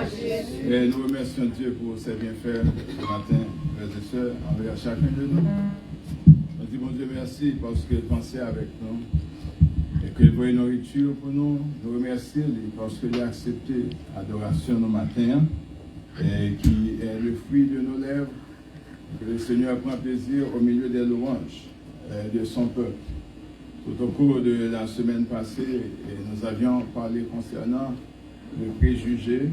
Et nous remercions Dieu pour ses bienfaits ce matin, frères et sœurs, envers chacun de nous. Nous disons Dieu merci parce qu'il pensait avec nous et qu'il voyait nourriture pour nous. Nous remercions parce qu'il a accepté l'adoration nos matins et qui est le fruit de nos lèvres. Que le Seigneur prend plaisir au milieu des louanges de son peuple. Tout au cours de la semaine passée, nous avions parlé concernant le préjugé.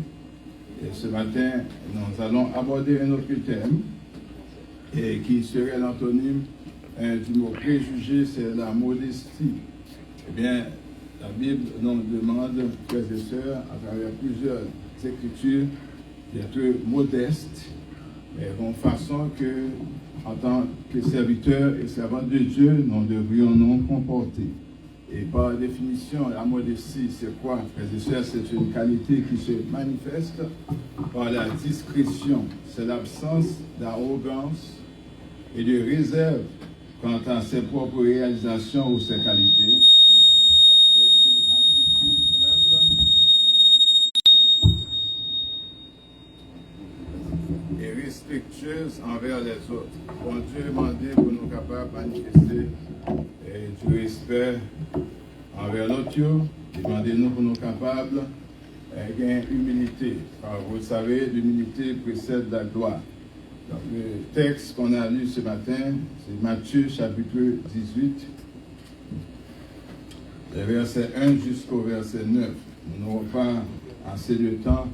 Et ce matin, nous allons aborder un autre thème et qui serait l'antonyme du mot préjugé, c'est la modestie. Eh bien, la Bible nous demande, frères et sœurs, à travers plusieurs écritures, d'être modestes, mais de façon que, en tant que serviteurs et servants de Dieu, nous devrions nous comporter. Et par définition, la modestie, c'est quoi, frères et sœurs? C'est une qualité qui se manifeste par la discrétion. C'est l'absence d'arrogance et de réserve quant à ses propres réalisations ou ses qualités. C'est une attitude humble et respectueuse envers les autres. Bon Dieu demandé pour nous capables de manifester du respect envers l'autre, demandez-nous pour nous capables gagner humilité. Car vous le savez, l'humilité précède la gloire. Donc, le texte qu'on a lu ce matin, c'est Matthieu chapitre 18, les versets 1 jusqu'au verset 9. Nous n'aurons pas assez de temps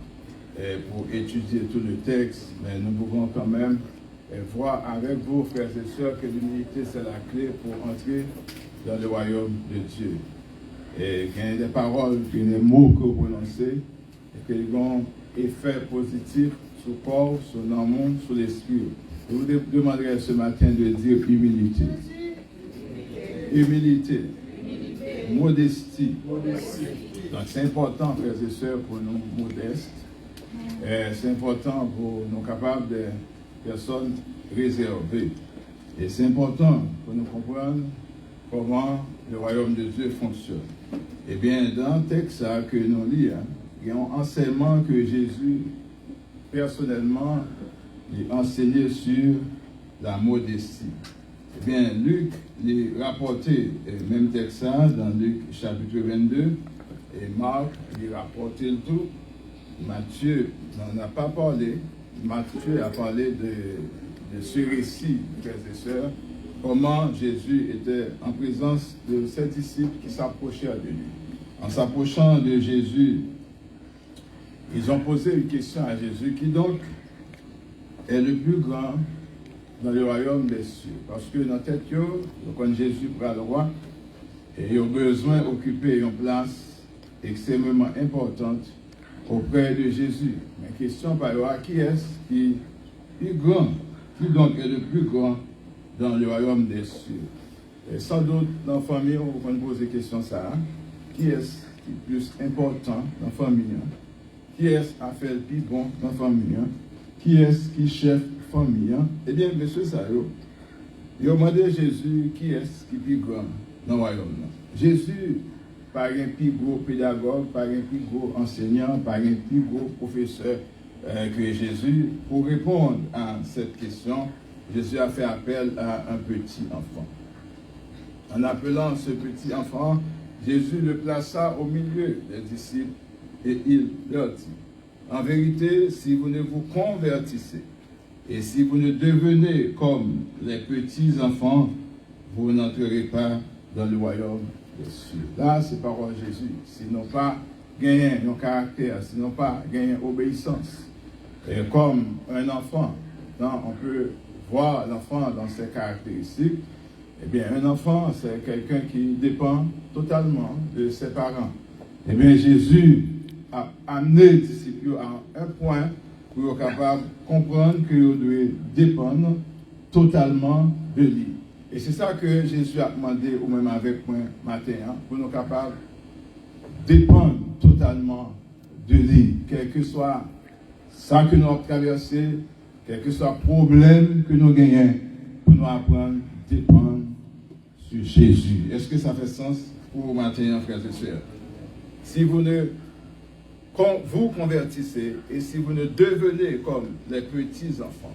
pour étudier tout le texte, mais nous pouvons quand même voir avec vous, frères et sœurs, que l'humilité, c'est la clé pour entrer dans le royaume de Dieu. Et qu'il y a des paroles, qu'il y a des mots que vous prononcez, et qu'ils ont effet positif sur le corps, sur l'âme, sur l'esprit. Je vous demanderai ce matin de dire humilité. Humilité. Modestie. Donc c'est important, frères et sœurs, pour nous modestes. C'est important pour nous capables de personnes réservées. Et c'est important pour nous comprendre comment le royaume de Dieu fonctionne. Eh bien, dans le texte que nous lisons, il y a un enseignement que Jésus, personnellement, a enseigné sur la modestie. Eh bien, Luc l'a rapporté, le même texte dans Luc chapitre 22, et Marc l'a rapporté le tout. Matthieu n'en a pas parlé. Matthieu a parlé de ce récit, frères et sœurs, comment Jésus était en présence de ses disciples qui s'approchaient de lui. En s'approchant de Jésus, ils ont posé une question à Jésus, qui donc est le plus grand dans le royaume des cieux. Parce que dans tête, quand Jésus prend le roi, et il a besoin d'occuper une place extrêmement importante auprès de Jésus. Mais question par là, qui est-ce qui est grand? Qui donc est le plus grand dans le royaume des cieux? Et sans doute, dans la famille, on va poser la question ça. Qui est-ce qui est plus important dans la famille? Qui est-ce qui a fait le plus bon dans la famille? Qui est-ce qui chef famille? Eh bien, monsieur Sayo, il a demandé à Jésus qui est-ce qui est plus grand dans le royaume. Jésus, pas un plus gros pédagogue, pas un plus gros enseignant, pas un plus gros professeur que Jésus. Pour répondre à cette question, Jésus a fait appel à un petit enfant. En appelant ce petit enfant, Jésus le plaça au milieu des disciples et il leur dit, en vérité, si vous ne vous convertissez et si vous ne devenez comme les petits enfants, vous n'entrerez pas dans le royaume des cieux. Là, c'est parole de Jésus. Sinon pas gagner un caractère, sinon pas gagner obéissance. Et comme un enfant, on peut voir l'enfant dans ses caractéristiques. Eh bien, un enfant, c'est quelqu'un qui dépend totalement de ses parents. Eh bien, Jésus a amené les disciples à un point pour être capable de comprendre qu'ils doivent dépendre totalement de lui. Et c'est ça que Jésus a demandé, ou même avec moi matin, pour nous capables de dépendre totalement de lui, quel que soit ça que nous avons traversé, quel que soit le problème que nous gagnons, pour nous apprendre à dépendre sur Jésus. Est-ce que ça fait sens pour vous matin, frères et sœurs? Si vous ne vous convertissez et si vous ne devenez comme les petits-enfants,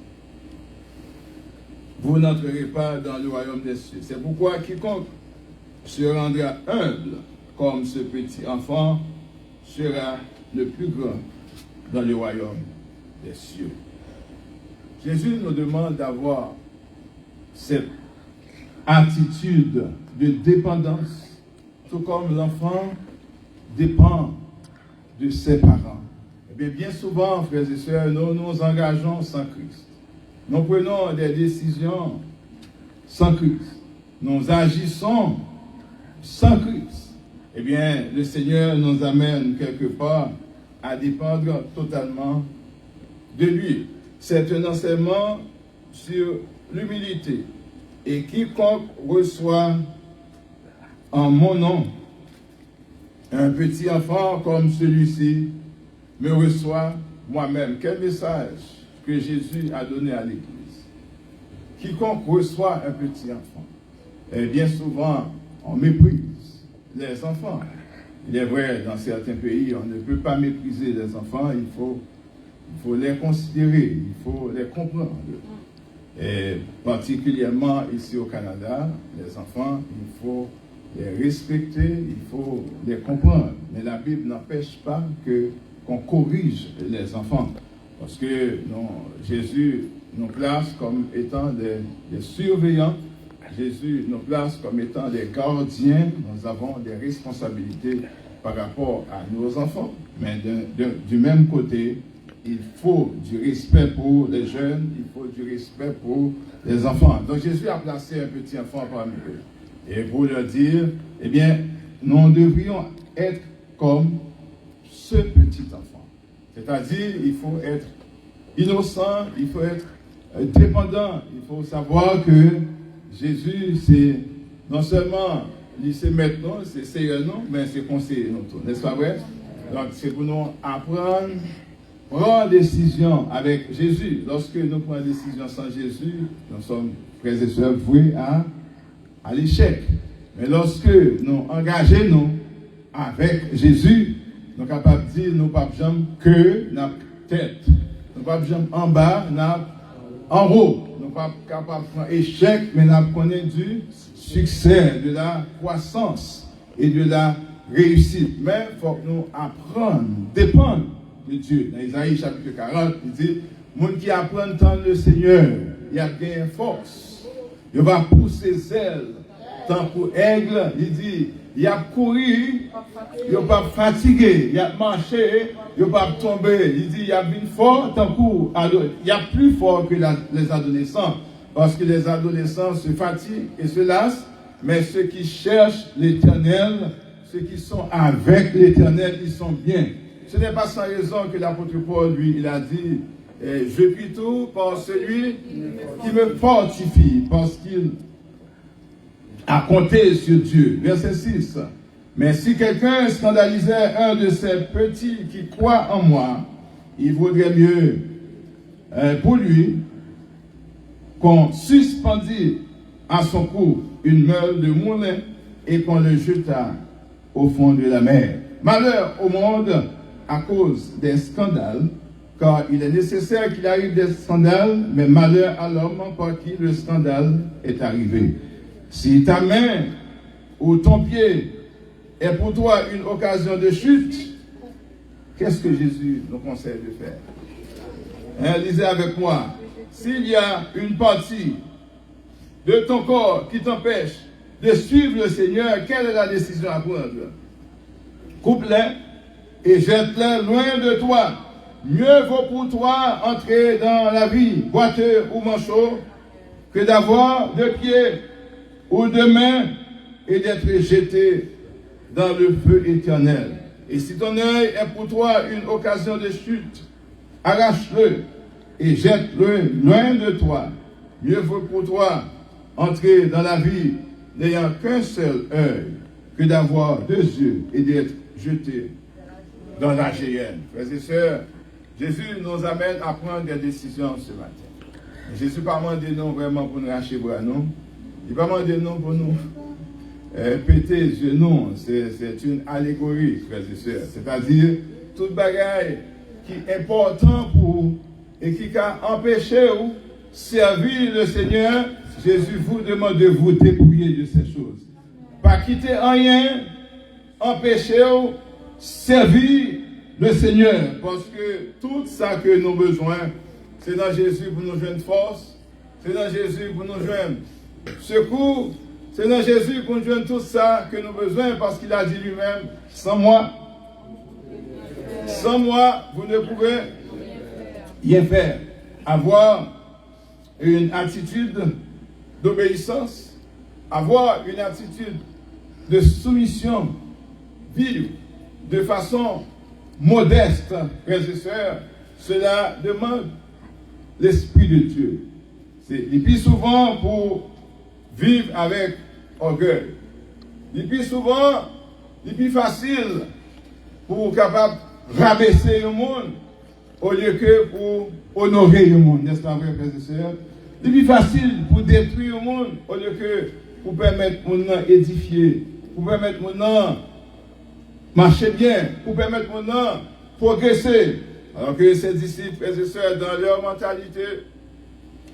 vous n'entrerez pas dans le royaume des cieux. C'est pourquoi quiconque se rendra humble comme ce petit enfant sera le plus grand dans le royaume des cieux. Jésus nous demande d'avoir cette attitude de dépendance, tout comme l'enfant dépend de ses parents. Et bien souvent, frères et sœurs, nous nous engageons sans Christ. Nous prenons des décisions sans Christ. Nous agissons sans Christ. Eh bien, le Seigneur nous amène quelque part à dépendre totalement de lui. C'est un enseignement sur l'humilité. Et quiconque reçoit en mon nom un petit enfant comme celui-ci me reçoit moi-même. Quel message que Jésus a donné à l'Église. Quiconque reçoit un petit enfant, et bien souvent, on méprise les enfants. Il est vrai, dans certains pays, on ne peut pas mépriser les enfants, il faut les considérer, il faut les comprendre. Et particulièrement ici au Canada, les enfants, il faut les respecter, il faut les comprendre. Mais la Bible n'empêche pas qu'on corrige les enfants. Parce que Jésus nous place comme étant des surveillants, Jésus nous place comme étant des gardiens, nous avons des responsabilités par rapport à nos enfants. Mais du même côté, il faut du respect pour les jeunes, il faut du respect pour les enfants. Donc Jésus a placé un petit enfant parmi eux. Et pour leur dire, eh bien, nous devrions être comme ce petit enfant. C'est-à-dire, il faut être innocent, il faut être dépendant. Il faut savoir que Jésus, c'est non seulement, il sait maintenant, c'est Seigneur, non, mais c'est conseiller, n'est-ce pas vrai? Donc, c'est pour nous apprendre, prendre décision avec Jésus. Lorsque nous prenons décision sans Jésus, nous sommes, frères et sœurs, voués à l'échec. Mais lorsque nous engageons avec Jésus, nous sommes capables de dire, nous ne sommes pas que notre tête. Nous ne sommes pas en bas, nous en haut. Nous ne sommes pas capables de prendre échec, mais nous connaissons du succès, de la croissance et de la réussite. Mais il faut que nous apprenions, dépendre de Dieu. Dans Isaïe chapitre 40, il dit, les gens qui apprennent tant le Seigneur, il a gagné force. Il va pousser ses ailes. Tant pour aigle, il dit, il a couru, il n'a pas fatigué, il a marché, il n'a pas tombé. Il dit, il a bien fort, tant pour il y a plus fort que les adolescents. Parce que les adolescents se fatiguent et se lassent, mais ceux qui cherchent l'Éternel, ceux qui sont avec l'Éternel, ils sont bien. Ce n'est pas sans raison que l'apôtre Paul, lui, il a dit, je puis tout par celui qui me fortifie, parce qu'il a compté sur Dieu. Verset 6. Mais si quelqu'un scandalisait un de ces petits qui croient en moi, il vaudrait mieux pour lui qu'on suspendît à son cou une meule de moulin et qu'on le jetât au fond de la mer. Malheur au monde à cause des scandales, car il est nécessaire qu'il arrive des scandales, mais malheur à l'homme par qui le scandale est arrivé. Si ta main ou ton pied est pour toi une occasion de chute, qu'est-ce que Jésus nous conseille de faire? Lisez avec moi. S'il y a une partie de ton corps qui t'empêche de suivre le Seigneur, quelle est la décision à prendre? Coupe-les et jette-les loin de toi. Mieux vaut pour toi entrer dans la vie, boiteux ou manchot, que d'avoir deux pieds ou deux mains et d'être jeté dans le feu éternel. Et si ton œil est pour toi une occasion de chute, arrache-le et jette-le loin de toi. Mieux vaut pour toi entrer dans la vie n'ayant qu'un seul œil que d'avoir deux yeux et d'être jeté dans la géhenne. Frères et sœurs, Jésus nous amène à prendre des décisions ce matin. Jésus ne pas demandé non vraiment pour nous racher bras, non. Il ne pas demandé non pour nous péter les genoux. C'est une allégorie, frères et sœurs. C'est-à-dire, tout bagaille qui est important pour vous et qui a empêché vous servir le Seigneur, Jésus vous demande de vous dépouiller de ces choses. Pas quitter rien, empêcher vous servir le Seigneur, parce que tout ça que nous avons besoin, c'est dans Jésus pour nous joindre force, c'est dans Jésus pour nous joindre secours, c'est dans Jésus pour nous joindre tout ça que nous avons besoin, parce qu'il a dit lui-même, sans moi, vous ne pouvez rien faire. Avoir une attitude d'obéissance, avoir une attitude de soumission, vivre de façon modeste, frères et sœurs, cela demande l'Esprit de Dieu. C'est le plus souvent pour vivre avec orgueil. Le plus souvent, le plus facile pour capable rabaisser le monde au lieu que pour honorer le monde, n'est-ce pas vrai, frères et sœurs? Le plus facile pour détruire le monde au lieu que pour permettre mon nom édifier, pour permettre mon nom marcher bien, pour permettre mon nom progresser. Alors que ces disciples, frères et sœurs, dans leur mentalité,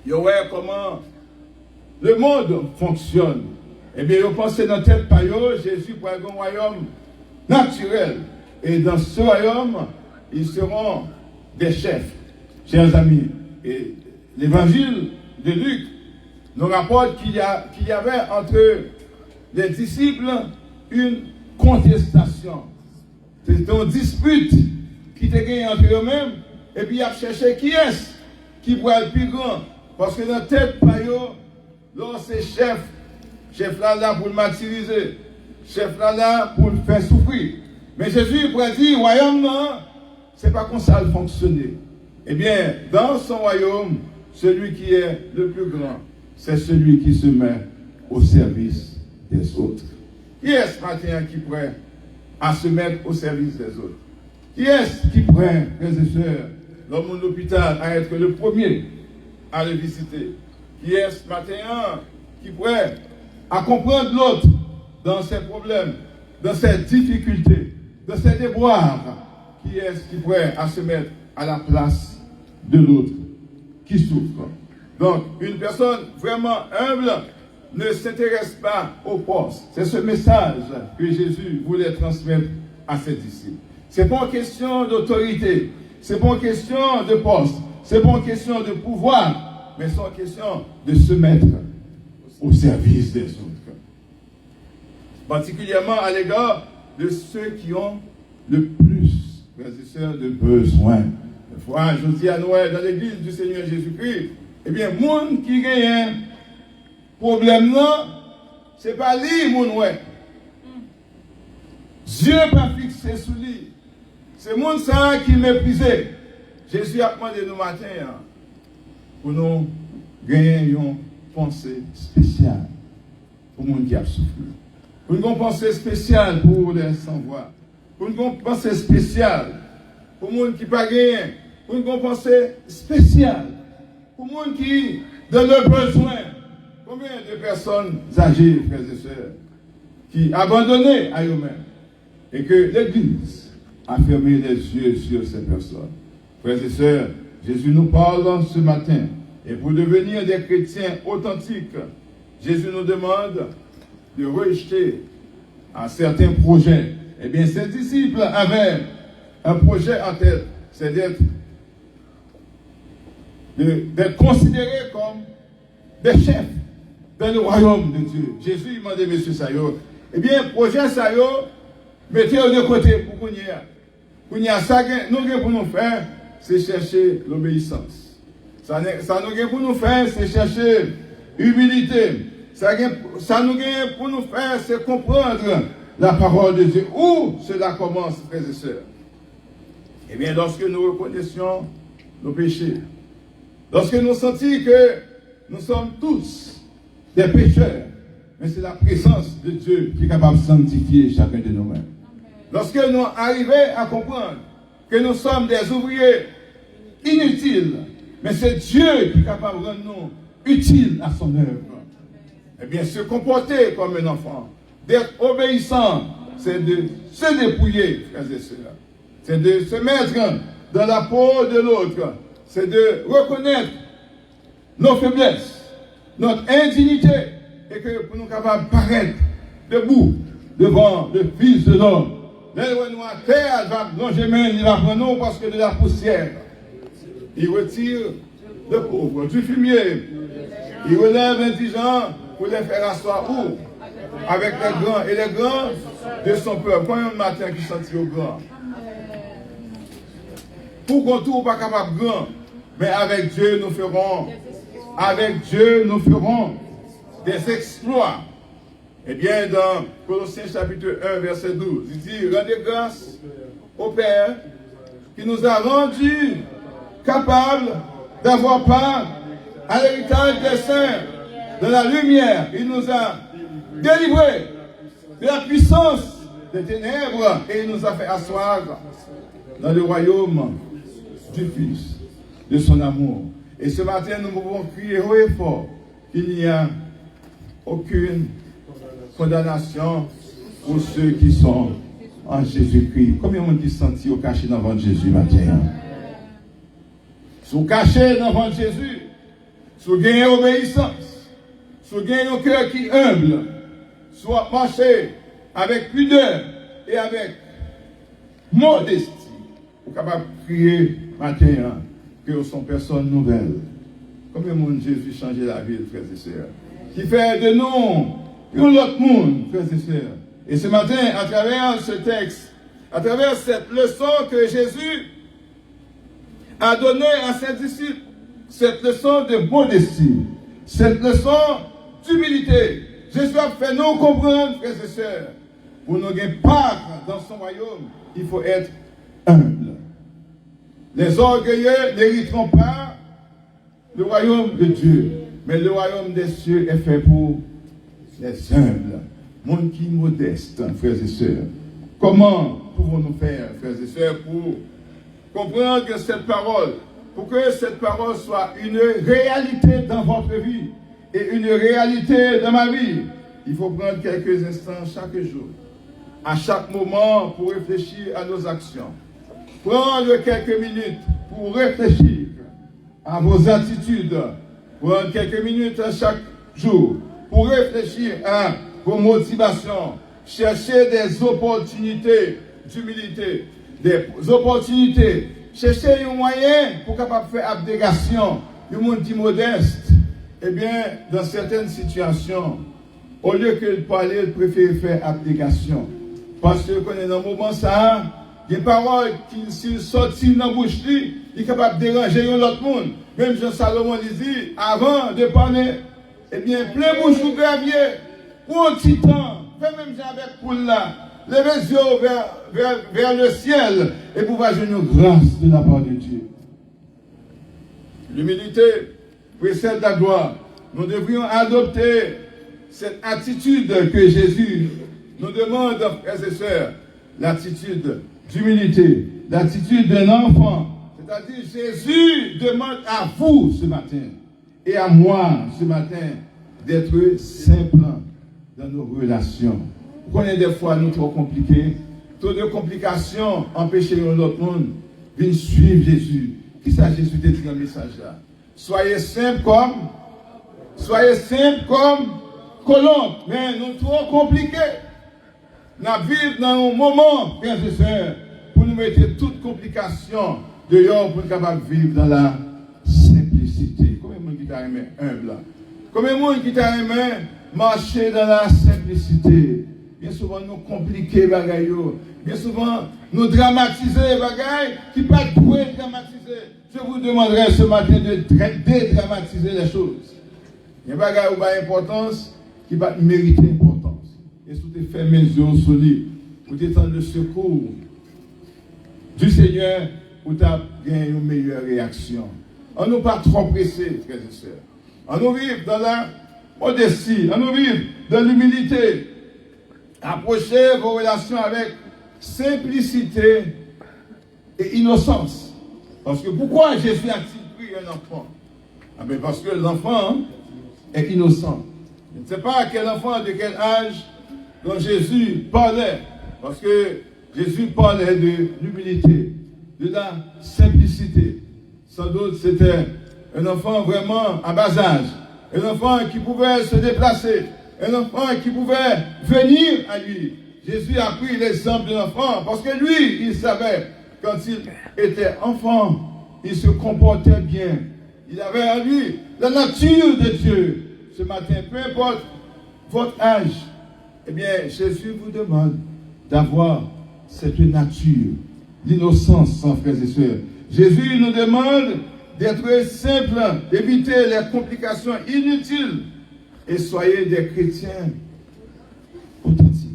ils voient comment le monde fonctionne. Eh bien, ils pensent dans tête par eux, Jésus pour un royaume naturel. Et dans ce royaume, ils seront des chefs, chers amis. Et l'évangile de Luc nous rapporte qu'il y avait entre les disciples une contestation. C'est une dispute qui était gagnée entre eux-mêmes. Et puis ils ont cherché qui est-ce qui pourrait être plus grand. Parce que dans la tête, c'est chef là pour le martyriser, chef là pour le faire souffrir. Mais Jésus pourrait dire, royaume non, c'est pas comme ça le fonctionner. Eh bien, dans son royaume, celui qui est le plus grand, c'est celui qui se met au service des autres. Qui est ce matin qui pourrait à se mettre au service des autres? Qui est-ce qui pourrait, frères et sœurs, dans mon hôpital, à être le premier à le visiter? Qui est ce matin qui pourrait à comprendre l'autre dans ses problèmes, dans ses difficultés, dans ses déboires? Qui est-ce qui pourrait à se mettre à la place de l'autre qui souffre? Donc, une personne vraiment humble ne s'intéresse pas au poste. C'est ce message que Jésus voulait transmettre à ses disciples. Ce n'est pas une question d'autorité, ce n'est pas une question de poste, ce n'est pas une question de pouvoir, mais c'est une question de se mettre au service des autres. Particulièrement à l'égard de ceux qui ont le plus, frères et sœurs, de besoin. Une fois, je dis à Noël, dans l'église du Seigneur Jésus-Christ, eh bien, le monde qui gagne problème là, ce n'est pas lui, mon ouais. Dieu pas fixé sous lui. C'est le monde ça qui méprisé. Jésus a demandé nous matin pour nous gagner une pensée spéciale pour le monde qui a souffert. Pour une pensée spéciale pour les sans-voix. Pour une pensée spéciale pour le monde qui n'a pas gagné. Pour une pensée spéciale pour le monde qui dans le besoin. Combien de personnes âgées, frères et sœurs, qui abandonnaient à eux-mêmes et que l'Église a fermé les yeux sur ces personnes. Frères et sœurs, Jésus nous parle ce matin. Et pour devenir des chrétiens authentiques, Jésus nous demande de rejeter un certain projet. Eh bien, ses disciples avaient un projet en tête, c'est d'être considérés comme des chefs dans le royaume de Dieu. Jésus demandait, monsieur Sayo, eh bien, projet Sayo, mettez-le de côté pour qu'on y ait. Pour y ait ça, nous pour nous faire, c'est chercher l'obéissance. Ça nous pour nous faire, c'est chercher humilité. Ça nous pour nous faire, c'est comprendre la parole de Dieu. Où cela commence, frères et sœurs? Eh bien, lorsque nous reconnaissions nos péchés, lorsque nous sentons que nous sommes tous des pécheurs, mais c'est la présence de Dieu qui est capable de sanctifier chacun de nous-mêmes. Lorsque nous arrivons à comprendre que nous sommes des ouvriers inutiles, mais c'est Dieu qui est capable de rendre nous utiles à son œuvre. Eh bien, se comporter comme un enfant, d'être obéissant, c'est de se dépouiller, frères et sœurs. c'est de se mettre dans la peau de l'autre, c'est de reconnaître nos faiblesses, notre indignité, et que pour nous capables de paraître debout devant le Fils de l'homme. L'éloignement à terre va plonger main, il va prendre nous parce que de la poussière. Il retire le pauvre du fumier. Il relève l'indigent pour les faire asseoir où? Avec les grands. Et les grands de son peuple. Quand un matin qui sentit au grand. Pour qu'on tourne pas capable grand. Mais avec Dieu nous ferons. Avec Dieu nous ferons des exploits. Eh bien, dans Colossiens chapitre 1, verset 12, il dit, rendez grâce au Père qui nous a rendus capables d'avoir part à l'héritage des saints, de la lumière. Il nous a délivrés de la puissance des ténèbres et il nous a fait asseoir dans le royaume du Fils, de son amour. Et ce matin, nous pouvons crier haut et fort qu'il n'y a aucune condamnation pour ceux qui sont en Jésus-Christ. Combien de monde qui se sentit au caché dans votre Jésus matin? Si vous cachez dans votre Jésus, si vous gagnez obéissance, si vous gagnez un cœur qui est humble, si vous marchez avec pudeur et avec modestie, vous êtes capable de crier matin que vous sont personnes nouvelles. Combien de monde Jésus changeait la vie, frères et sœurs? Qui fait de nous l'autre monde, frères et sœurs. Et ce matin, à travers ce texte, à travers cette leçon que Jésus a donnée à ses disciples, cette leçon de modestie, cette leçon d'humilité, Jésus a fait nous comprendre, frères et sœurs, pour nous gagner part dans son royaume, il faut être humble. Les orgueilleux n'hériteront pas le royaume de Dieu, mais le royaume des cieux est fait pour les humbles, monde qui est modeste, frères et sœurs. Comment pouvons-nous faire, frères et sœurs, pour comprendre que cette parole, pour que cette parole soit une réalité dans votre vie et une réalité dans ma vie? Il faut prendre quelques instants chaque jour, à chaque moment, pour réfléchir à nos actions. Prendre quelques minutes pour réfléchir à vos attitudes. Prendre quelques minutes à chaque jour pour réfléchir à vos motivations. Chercher des opportunités d'humilité, des opportunités. Chercher un moyen pour capable faire abnégation. Le monde qui est modeste, eh bien, dans certaines situations, au lieu que de parler, il préfère faire abnégation. Parce que quand on est dans un moment ça, des paroles qui, s'ils sortent dans la bouche, il est capable de déranger l'autre monde. Même Jean Salomon dit, avant de parler, eh bien, plein bouche ou gravier, pour un petit temps, fais même avec poule là, levez les yeux vers le ciel, et pour voir une grâce de la part de Dieu. L'humilité précède la gloire. Nous devrions adopter cette attitude que Jésus nous demande, frères et sœurs, l'attitude d'humilité, l'attitude d'un enfant. C'est-à-dire, Jésus demande à vous ce matin et à moi ce matin d'être simple dans nos relations. Vous connaissez des fois nous trop compliqués, trop de complications empêchent l'autre monde de suivre Jésus. Qui ça Jésus dit dans le message là? Soyez simple comme colombe, mais nous trop compliqués. Nous vivons dans un moment, frères et sœurs, pour nous mettre toutes complications dehors pour être capable de vivre dans la simplicité. Combien de monde qui t'a aimé humble? Combien de monde qui t'a aimé marcher dans la simplicité? Bien souvent nous compliquer bagaille, bien souvent nous dramatiser bagaille qui pas pouvoir dramatiser. Je vous demanderai ce matin de dédramatiser les choses. Il y a des bagailles où importance qui va mériter importance. Et si tu fais mes yeux solides, pour t'étendre le secours du Seigneur, pour tu gagner une meilleure réaction. On ne pas trop pressé, frères et sœurs. On nous vive dans la modestie, on nous vive dans l'humilité. Approchez vos relations avec simplicité et innocence. Parce que pourquoi Jésus a-t-il pris un enfant? Ah ben parce que l'enfant est innocent. Je ne sais pas quel enfant, de quel âge dont Jésus parlait. Parce que Jésus parlait de l'humilité, de la simplicité. Sans doute, c'était un enfant vraiment à bas âge, un enfant qui pouvait se déplacer, un enfant qui pouvait venir à lui. Jésus a pris l'exemple de l'enfant parce que lui, il savait, quand il était enfant, il se comportait bien. Il avait en lui la nature de Dieu. Ce matin, peu importe votre âge, eh bien, Jésus vous demande d'avoir cette nature, l'innocence, frères et sœurs. Jésus nous demande d'être simple, d'éviter les complications inutiles et soyez des chrétiens authentiques.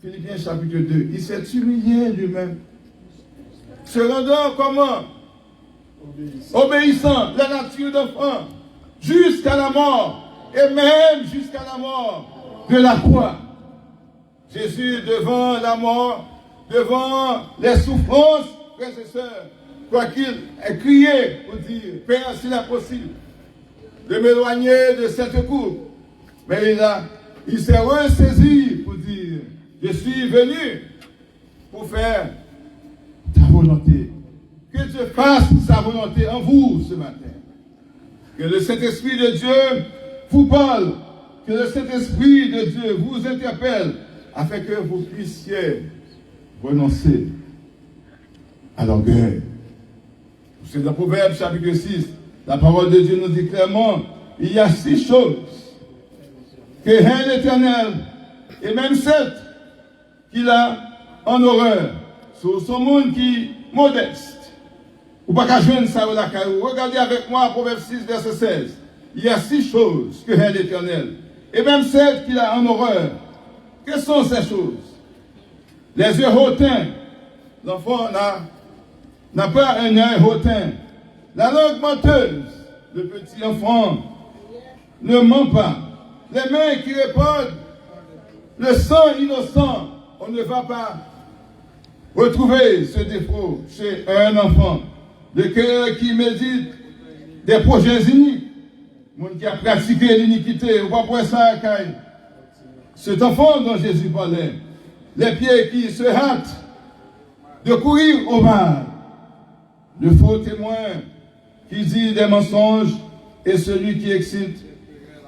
Philippiens chapitre 2, il s'est humilié lui-même. Se rendant comment? Obéissant, la nature d'enfant, jusqu'à la mort, et même jusqu'à la mort de la croix. Jésus, devant la mort, devant les souffrances, frères et sœurs, quoi qu'il ait crié pour dire, Père, s'il est possible, de m'éloigner de cette coupe. Mais il s'est ressaisi pour dire, je suis venu pour faire ta volonté. Que Dieu fasse sa volonté en vous ce matin. Que le Saint-Esprit de Dieu vous parle. Que le Saint-Esprit de Dieu vous interpelle afin que vous puissiez renoncer à l'orgueil. C'est dans Proverbe chapitre 6. La parole de Dieu nous dit clairement, il y a 6 choses que haine l'Éternel et même 7 qu'il a en horreur. Sur son monde qui modeste. Ou pas qu'à joindre ça ou la caillou. Regardez avec moi Proverbe 6, verset 16. Il y a 6 choses que haine l'Éternel. Et même 7 qu'il a en horreur. Quelles sont ces choses? Les yeux hautains. L'enfant n'a pas un œil hautain. La langue menteuse. Le petit enfant ne ment pas. Les mains qui répandent le sang innocent. On ne va pas retrouver ce défaut chez un enfant. Le cœur qui médite des projets iniques. Monde qui a pratiqué l'iniquité. Ou pas pour ça, Caille. Cet enfant dont Jésus parlait. Les pieds qui se hâtent de courir au mal. Le faux témoin qui dit des mensonges et celui qui excite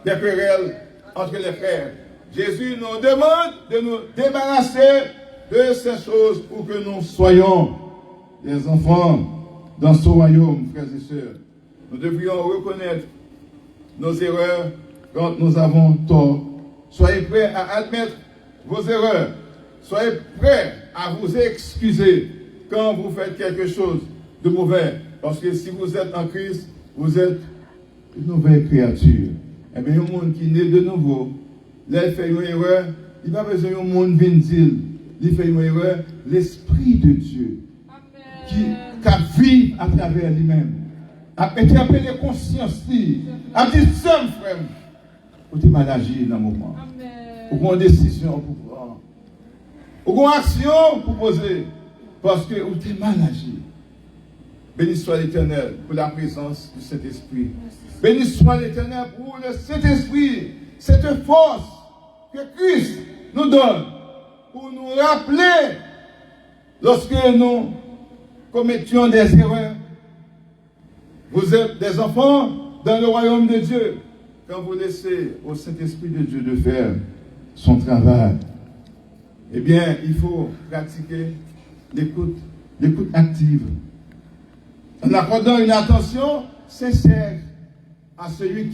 des querelles entre les frères. Jésus nous demande de nous débarrasser de ces choses pour que nous soyons des enfants dans ce royaume, frères et sœurs. Nous devrions reconnaître nos erreurs quand nous avons tort. Soyez prêts à admettre vos erreurs. Soyez prêts à vous excuser quand vous faites quelque chose de mauvais. Parce que si vous êtes en Christ, vous êtes une nouvelle créature. Eh bien, un monde qui naît de nouveau, là, il fait une erreur, il va besoin d'un monde vindile. Il fait une erreur, l'Esprit de Dieu, qui vit à travers lui-même, a interpellé conscience, a dit, seul frère, vous êtes mal agi dans le moment. Vous avez une décision pour prendre. Vous avez une action pour poser. Parce que vous êtes mal agi. Béni soit l'Éternel pour la présence du Saint-Esprit. Béni soit l'Éternel pour le Saint-Esprit. Cette force que Christ nous donne pour nous rappeler lorsque nous commettions des erreurs. Vous êtes des enfants dans le royaume de Dieu quand vous laissez au Saint-Esprit de Dieu de faire son travail. Eh bien, il faut pratiquer l'écoute active. En accordant une attention sincère à celui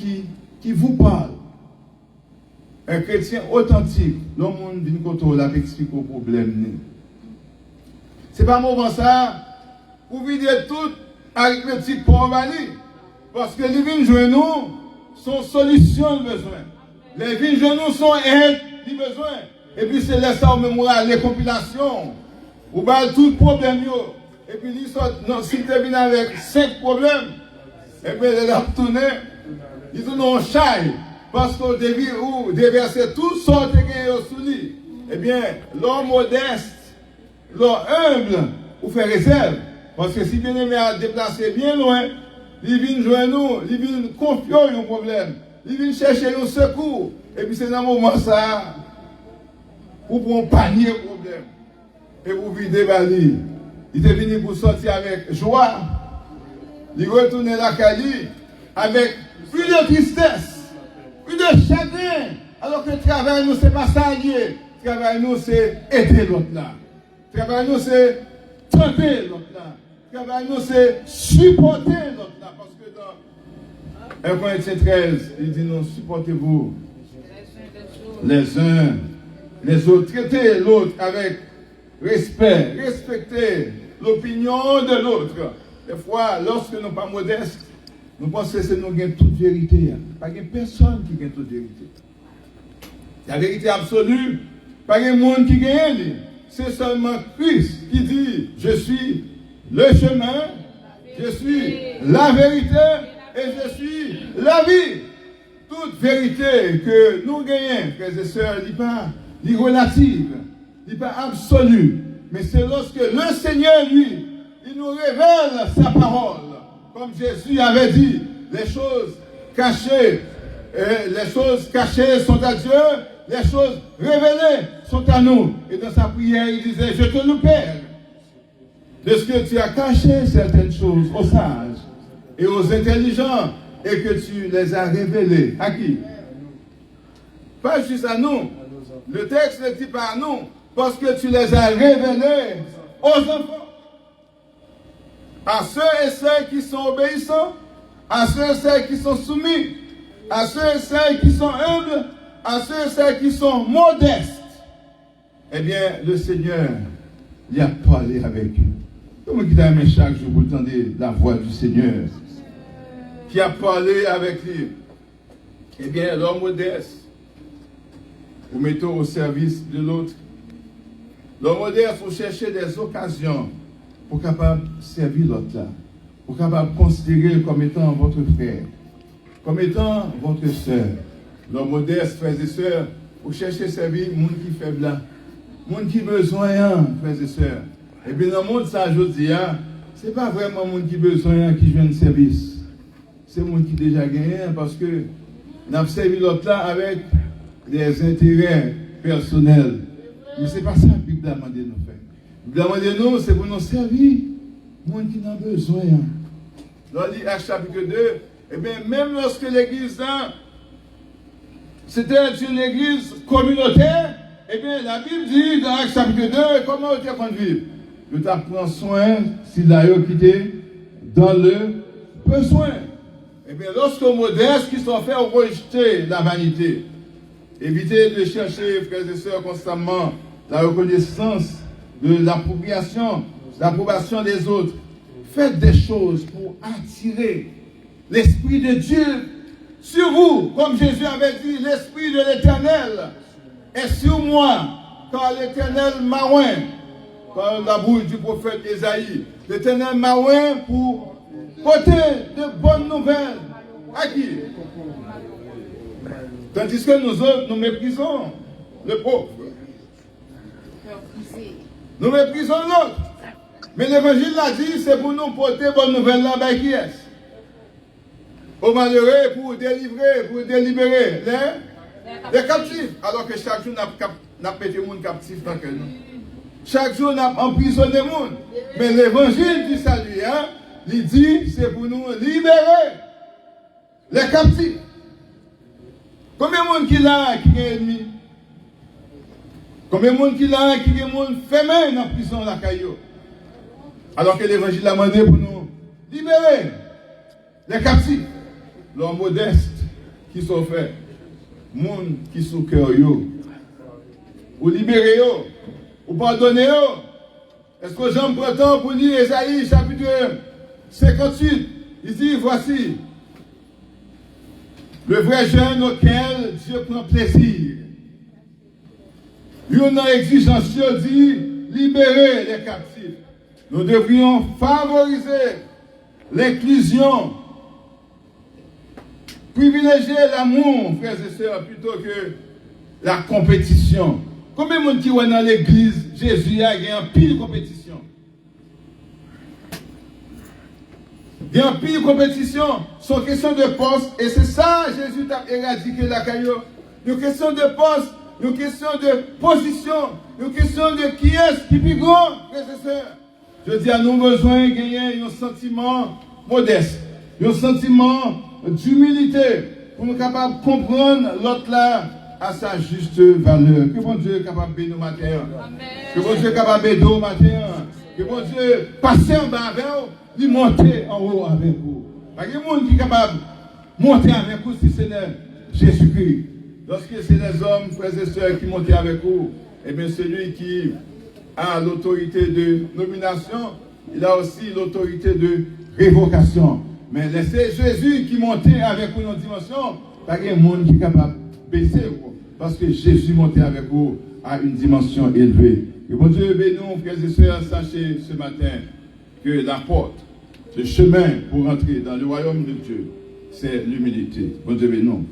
qui vous parle. Un chrétien authentique, le monde vient côté là explique au problème. C'est pas un moment ça, pour vider tout arithmétique pour Mali. Parce que les vignes jouent nous sont solutions de besoin. Les vignes jouent nous sont aide de besoin. Et puis c'est là ça au mémoire, les compilations. Vous parlez tout problème. Et puis ils sortent, s'ils viennent avec 5 problèmes, et puis ils ont retourné, ils ont un chai. Parce qu'on ou déverser toutes sortes de choses sous lui. Eh bien, l'homme modeste, l'homme humble, ou fait réserve. Parce que si bien aimé à déplacer bien loin, il vient joindre nous, il vient confier un problème, il vient chercher un secours. Et puis c'est dans ce moment ça, ou pour un panier problème. et pour vider Bali. Il est venu pour sortir avec joie. Il retourne la Cali avec plus de tristesse, plus de chagrin. Alors que le travail, nous, c'est pas ça lié. Le travail, nous, c'est aider l'autre là. Le travail, nous, c'est tenter l'autre là. Le travail, nous, c'est supporter l'autre là. Parce que dans 1 Corinthiens 13, il dit, non, supportez-vous les uns les autres. Traitez l'autre avec respect. Respectez l'opinion de l'autre. Des fois, lorsque nous ne sommes pas modestes, nous pensons que c'est nous qui avons toute vérité. Il n'y a personne qui gagne toute vérité. La vérité absolue, pas de monde qui gagne. C'est seulement Christ qui dit, je suis le chemin, je suis la vérité et je suis la vie. Toute vérité que nous gagnons, frères et sœurs, n'est pas relative, n'est pas absolue. Mais c'est lorsque le Seigneur, lui, il nous révèle sa parole. Comme Jésus avait dit, les choses cachées sont à Dieu, les choses révélées sont à nous. Et dans sa prière, il disait, je te loue, Père, de ce que tu as caché certaines choses aux sages et aux intelligents et que tu les as révélées. À qui? Pas juste à nous. Le texte ne dit pas à nous, parce que tu les as révélées aux enfants. À ceux et celles qui sont obéissants, à ceux et celles qui sont soumis, à ceux et celles qui sont humbles, à ceux et celles qui sont modestes. Eh bien, le Seigneur, il a parlé avec eux. Comment il a aimé chaque jour, vous entendez la voix du Seigneur qui a parlé avec lui. Eh bien, l'homme modeste, vous mettez au service de l'autre. L'homme modeste, vous cherchez des occasions pour capable servir l'autre là, pour capable considérer comme étant votre frère, comme étant votre soeur. L'homme modeste, frères et sœurs, vous cherchez à servir le monde qui est faible là, le monde qui a besoin, frères et sœurs. Et bien dans le monde, ça, je dis, ce n'est pas vraiment le monde qui a besoin qui vient de service. C'est le monde qui déjà gagné parce que nous avons servi l'autre là avec des intérêts personnels. Mais ce n'est pas ça que la Bible a demandé de nous faire. La Bible a demandé de nous, c'est pour nous servir le monde qui en a besoin. Dans Actes chapitre 2, eh bien, même lorsque l'église là, c'était une église communautaire, eh bien, la Bible dit dans Actes chapitre 2, comment on tient vivre? Je t'apprends soin s'il a quitté dans le besoin. Eh bien, lorsque modestes qui sont faits ont rejeté la vanité, évitez de chercher, frères et sœurs, constamment la reconnaissance de l'approbation des autres. Faites des choses pour attirer l'Esprit de Dieu sur vous. Comme Jésus avait dit, l'Esprit de l'Éternel est sur moi, car l'Éternel m'a oint, par la bouche du prophète Ésaïe. L'Éternel m'a oint pour porter de bonnes nouvelles. À qui? Tandis que nous autres, nous méprisons le pauvre. Nous méprisons l'autre. Mais l'évangile l'a dit, c'est pour nous porter bonne nouvelle là-bas qui est. Aux malheureux pour délivrer, pour délibérer les captifs. Alors que chaque jour, nous avons pété les gens captifs dans le nous. Chaque jour, nous avons emprisonné les gens. Mais l'évangile du salut, il dit, c'est pour nous libérer les captifs. Combien de monde qui là qui est ennemi? Combien de monde qui là qui est monde fermé dans la prison la caillou? Alors que l'évangile a demandé pour nous libérer les captifs. L'homme modeste qui sont faits, monde qui sont cœur yo, ou libérer yo, ou pardonner yo. Est-ce que j'en prends temps pour lire Ésaïe chapitre 58? Il dit, voici le vrai jeûne auquel Dieu prend plaisir. Une exigence dit, libérer les captifs. Nous devrions favoriser l'inclusion, privilégier l'amour, frères et sœurs, plutôt que la compétition. Combien de monde qui voit dans l'église, Jésus a gagné un pile de compétition? Il y a un pile de compétition, c'est une question de poste, et c'est ça, Jésus a éradiqué la caillou. Une question de poste, une question de position, une question de qui est-ce qui est plus grand, frères et sœurs. Je dis à nous besoin de gagner un sentiment modeste, un sentiment d'humilité pour nous capables de comprendre l'autre là à sa juste valeur. Que bon Dieu est capable de bénir nos matin. Que bon Dieu est capable de bénir nos matin. Que bon Dieu passe en bas avec vous, lui monter en haut avec vous. Parce qu'il y a des gens qui sont capables de monter avec vous si c'est Jésus-Christ. Lorsque c'est des hommes, frères et sœurs, qui montent avec vous, eh bien celui qui a l'autorité de nomination, il a aussi l'autorité de révocation. Mais c'est Jésus qui montait avec vous dans une dimension, parce qu'il y a un monde qui est capable de baisser vous. Parce que Jésus montait avec vous à une dimension élevée. Que bon Dieu bénisse nous, frères et sœurs, sachez ce matin que la porte, le chemin pour entrer dans le royaume de Dieu, c'est l'humilité. Bon Dieu bénisse nous.